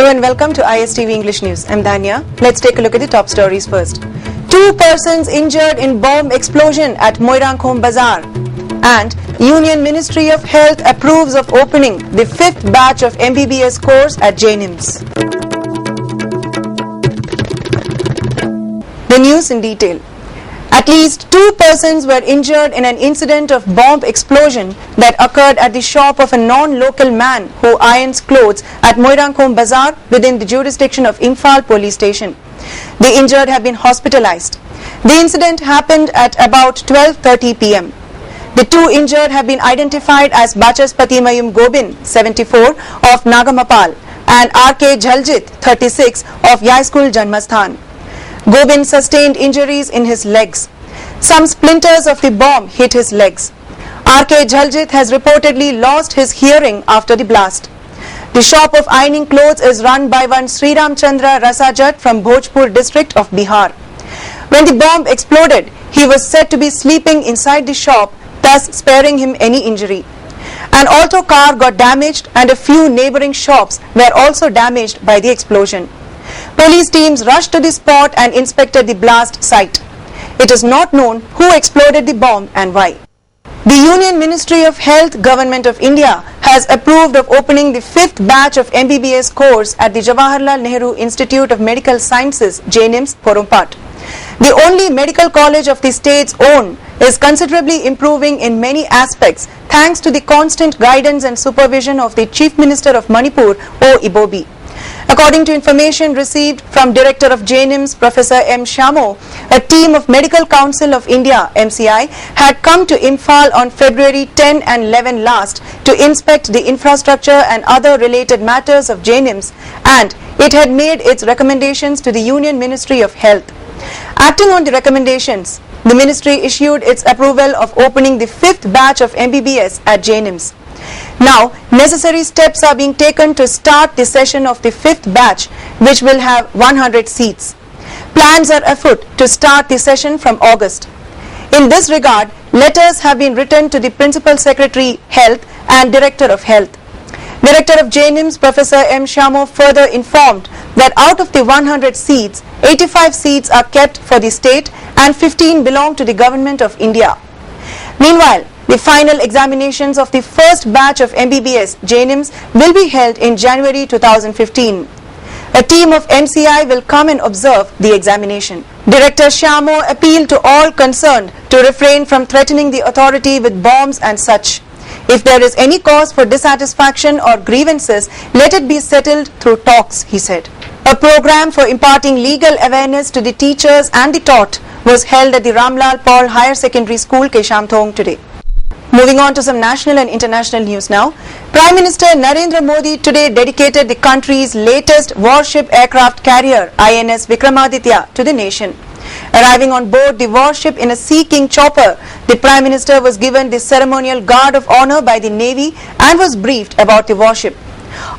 Hello and welcome to ISTV English News. I'm Danya. Let's take a look at the top stories first. 2 persons injured in bomb explosion at Moirangkhom Bazaar. And Union Ministry of Health approves of opening the 5th batch of MBBS course at JNIMS. The news in detail. At least 2 persons were injured in an incident of bomb explosion that occurred at the shop of a non-local man who irons clothes at Moirangkhom Bazaar within the jurisdiction of Imphal police station. The injured have been hospitalized. The incident happened at about 12:30 p.m. The 2 injured have been identified as Bachaspati Mayum Gobin, 74, of Nagamapal, and R.K. Jhaljit, 36, of Yaiskul Janmasthan. Gobin sustained injuries in his legs. Some splinters of the bomb hit his legs. R.K. Jhaljit has reportedly lost his hearing after the blast. The shop of ironing clothes is run by one Sri Ramchandra Rasajat from Bhojpur district of Bihar. When the bomb exploded, he was said to be sleeping inside the shop, thus sparing him any injury. An auto car got damaged and a few neighboring shops were also damaged by the explosion. Police teams rushed to the spot and inspected the blast site. It is not known who exploded the bomb and why. The Union Ministry of Health, Government of India, has approved of opening the 5th batch of MBBS course at the Jawaharlal Nehru Institute of Medical Sciences, JNIMS, Porompat. The only medical college of the state's own is considerably improving in many aspects thanks to the constant guidance and supervision of the Chief Minister of Manipur, O. Ibobi. According to information received from Director of JNIMS, Professor M. Shamo, a team of Medical Council of India, MCI, had come to Imphal on February 10 and 11 last to inspect the infrastructure and other related matters of JNIMS, and it had made its recommendations to the Union Ministry of Health. Acting on the recommendations, the ministry issued its approval of opening the 5th batch of MBBS at JNIMS. Now, necessary steps are being taken to start the session of the 5th batch, which will have 100 seats. Plans are afoot to start the session from August. In this regard, letters have been written to the Principal Secretary, Health, and Director of Health. Director of JNIMS, Professor M. Shamo, further informed that out of the 100 seats, 85 seats are kept for the state and 15 belong to the Government of India. Meanwhile, the final examinations of the first batch of MBBS JNIMS will be held in January 2015. A team of MCI will come and observe the examination. Director Shamo appealed to all concerned to refrain from threatening the authority with bombs and such. If there is any cause for dissatisfaction or grievances, let it be settled through talks, he said. A program for imparting legal awareness to the teachers and the taught was held at the Ramlal Paul Higher Secondary School, Keshamthong, today. Moving on to some national and international news now. Prime Minister Narendra Modi today dedicated the country's latest warship aircraft carrier, INS Vikramaditya, to the nation. Arriving on board the warship in a Sea King chopper, the Prime Minister was given the ceremonial guard of honor by the Navy and was briefed about the warship.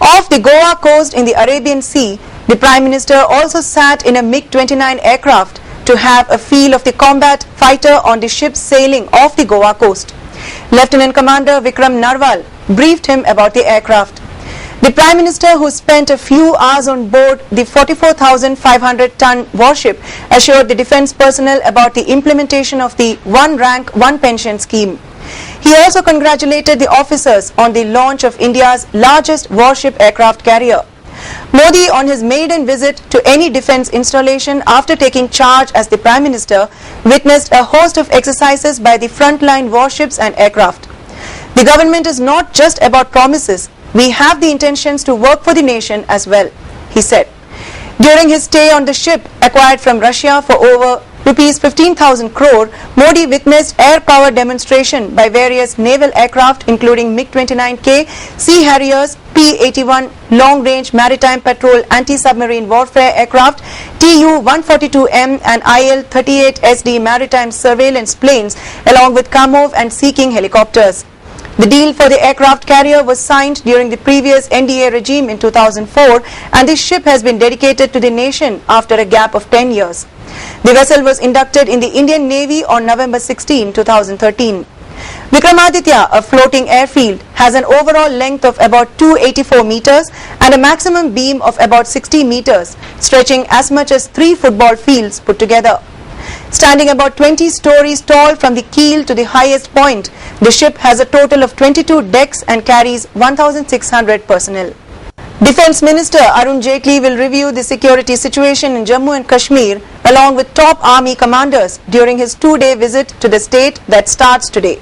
Off the Goa coast in the Arabian Sea, the Prime Minister also sat in a MiG-29 aircraft to have a feel of the combat fighter on the ship sailing off the Goa coast. Lieutenant Commander Vikram Narwal briefed him about the aircraft. The Prime Minister, who spent a few hours on board the 44,500-ton warship, assured the defence personnel about the implementation of the One Rank, One Pension scheme. He also congratulated the officers on the launch of India's largest warship aircraft carrier. Modi, on his maiden visit to any defence installation after taking charge as the Prime Minister, witnessed a host of exercises by the frontline warships and aircraft. The government is not just about promises, we have the intentions to work for the nation as well, he said. During his stay on the ship acquired from Russia for over Rs 15,000 crore, Modi witnessed air power demonstration by various naval aircraft including MiG-29K, Sea Harriers, P-81 long-range maritime patrol anti-submarine warfare aircraft, Tu-142M and IL-38SD maritime surveillance planes along with Kamov and Sea King helicopters. The deal for the aircraft carrier was signed during the previous NDA regime in 2004 and the ship has been dedicated to the nation after a gap of 10 years. The vessel was inducted in the Indian Navy on November 16, 2013. Vikramaditya, a floating airfield, has an overall length of about 284 meters and a maximum beam of about 60 meters, stretching as much as 3 football fields put together. Standing about 20 stories tall from the keel to the highest point, the ship has a total of 22 decks and carries 1,600 personnel. Defence Minister Arun Jaitley will review the security situation in Jammu and Kashmir along with top army commanders during his 2-day visit to the state that starts today.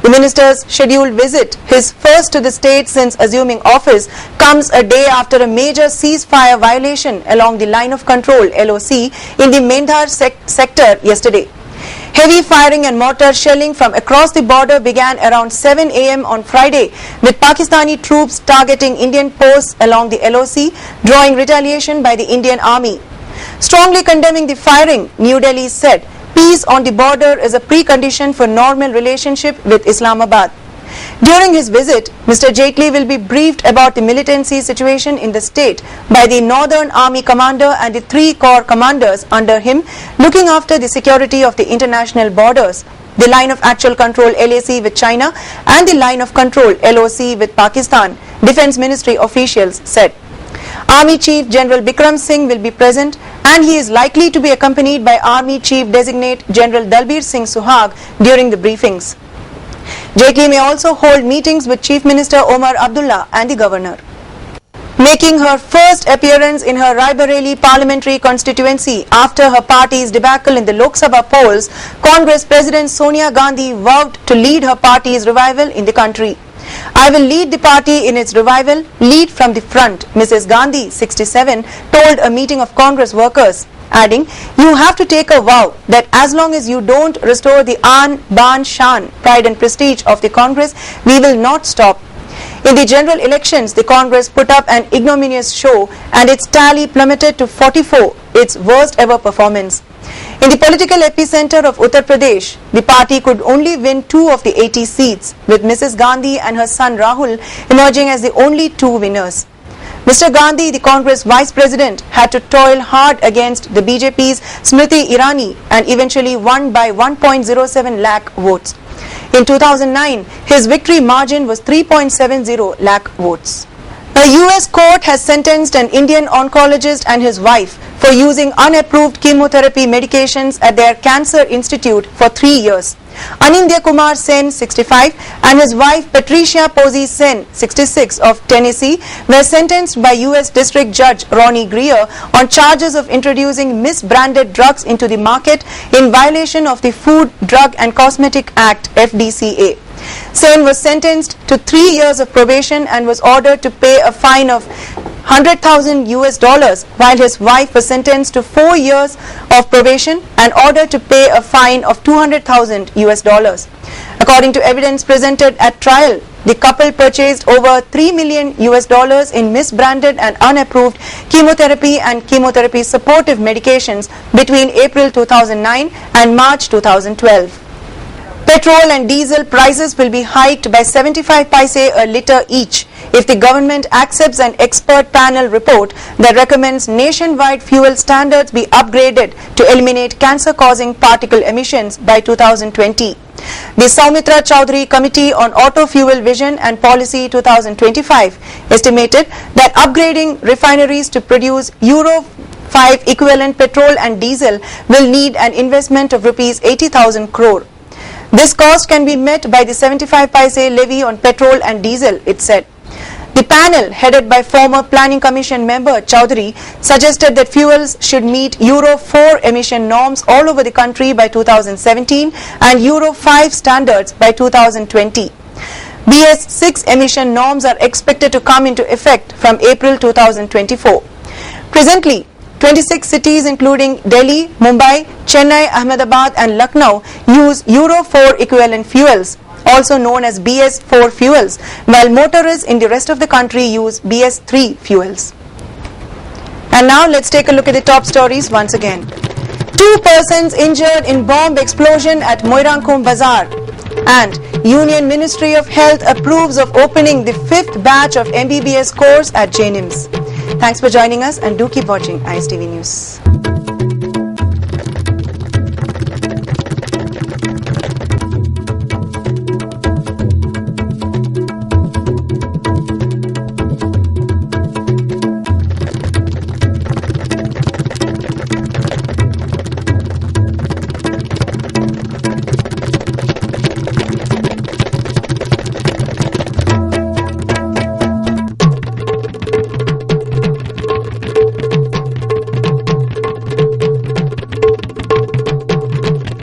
The minister's scheduled visit, his first to the state since assuming office, comes a day after a major ceasefire violation along the line of control (LOC) in the Mendhar sector yesterday. Heavy firing and mortar shelling from across the border began around 7 a.m. on Friday, with Pakistani troops targeting Indian posts along the LOC, drawing retaliation by the Indian Army. Strongly condemning the firing, New Delhi said, peace on the border is a precondition for normal relationship with Islamabad. During his visit, Mr. Jaitley will be briefed about the militancy situation in the state by the Northern Army Commander and the 3 corps commanders under him looking after the security of the international borders, the line of actual control LAC with China and the line of control LOC with Pakistan, Defence Ministry officials said. Army Chief General Bikram Singh will be present and he is likely to be accompanied by Army Chief Designate General Dalbir Singh Suhag during the briefings. Jaitley may also hold meetings with Chief Minister Omar Abdullah and the Governor. Making her first appearance in her Raebareli parliamentary constituency after her party's debacle in the Lok Sabha polls, Congress President Sonia Gandhi vowed to lead her party's revival in the country. I will lead the party in its revival, lead from the front, Mrs. Gandhi, 67, told a meeting of Congress workers, adding, you have to take a vow that as long as you don't restore the Aan, Baan, Shan, pride and prestige of the Congress, we will not stop. In the general elections, the Congress put up an ignominious show and its tally plummeted to 44, its worst ever performance. In the political epicenter of Uttar Pradesh, the party could only win 2 of the 80 seats, with Mrs. Gandhi and her son Rahul emerging as the only 2 winners. Mr. Gandhi, the Congress Vice President, had to toil hard against the BJP's Smriti Irani and eventually won by 1.07 lakh votes. In 2009, his victory margin was 3.70 lakh votes. A US court has sentenced an Indian oncologist and his wife for using unapproved chemotherapy medications at their cancer institute for 3 years. Anindya Kumar Sen, 65, and his wife Patricia Posey Sen, 66, of Tennessee, were sentenced by U.S. District Judge Ronnie Greer on charges of introducing misbranded drugs into the market in violation of the Food, Drug and Cosmetic Act, FDCA. Sen was sentenced to 3 years of probation and was ordered to pay a fine of $100,000, while his wife was sentenced to 4 years of probation and ordered to pay a fine of $200,000. According to evidence presented at trial, the couple purchased over $3 million in misbranded and unapproved chemotherapy and chemotherapy supportive medications between April 2009 and March 2012. Petrol and diesel prices will be hiked by 75 paise a litre each if the government accepts an expert panel report that recommends nationwide fuel standards be upgraded to eliminate cancer-causing particle emissions by 2020. The Soumitra Chowdhury Committee on Auto Fuel Vision and Policy 2025 estimated that upgrading refineries to produce Euro 5 equivalent petrol and diesel will need an investment of Rs 80,000 crore. This cost can be met by the 75 paise levy on petrol and diesel, it said. The panel, headed by former Planning Commission member Chowdhury, suggested that fuels should meet Euro 4 emission norms all over the country by 2017 and Euro 5 standards by 2020. BS 6 emission norms are expected to come into effect from April 2024. Presently, 26 cities including Delhi, Mumbai, Chennai, Ahmedabad and Lucknow use Euro 4 equivalent fuels, also known as BS 4 fuels, while motorists in the rest of the country use BS 3 fuels. And now let's take a look at the top stories once again. 2 persons injured in bomb explosion at Moirangkhum Bazaar, and Union Ministry of Health approves of opening the 5th batch of MBBS course at JNIMS. Thanks for joining us and do keep watching ISTV News.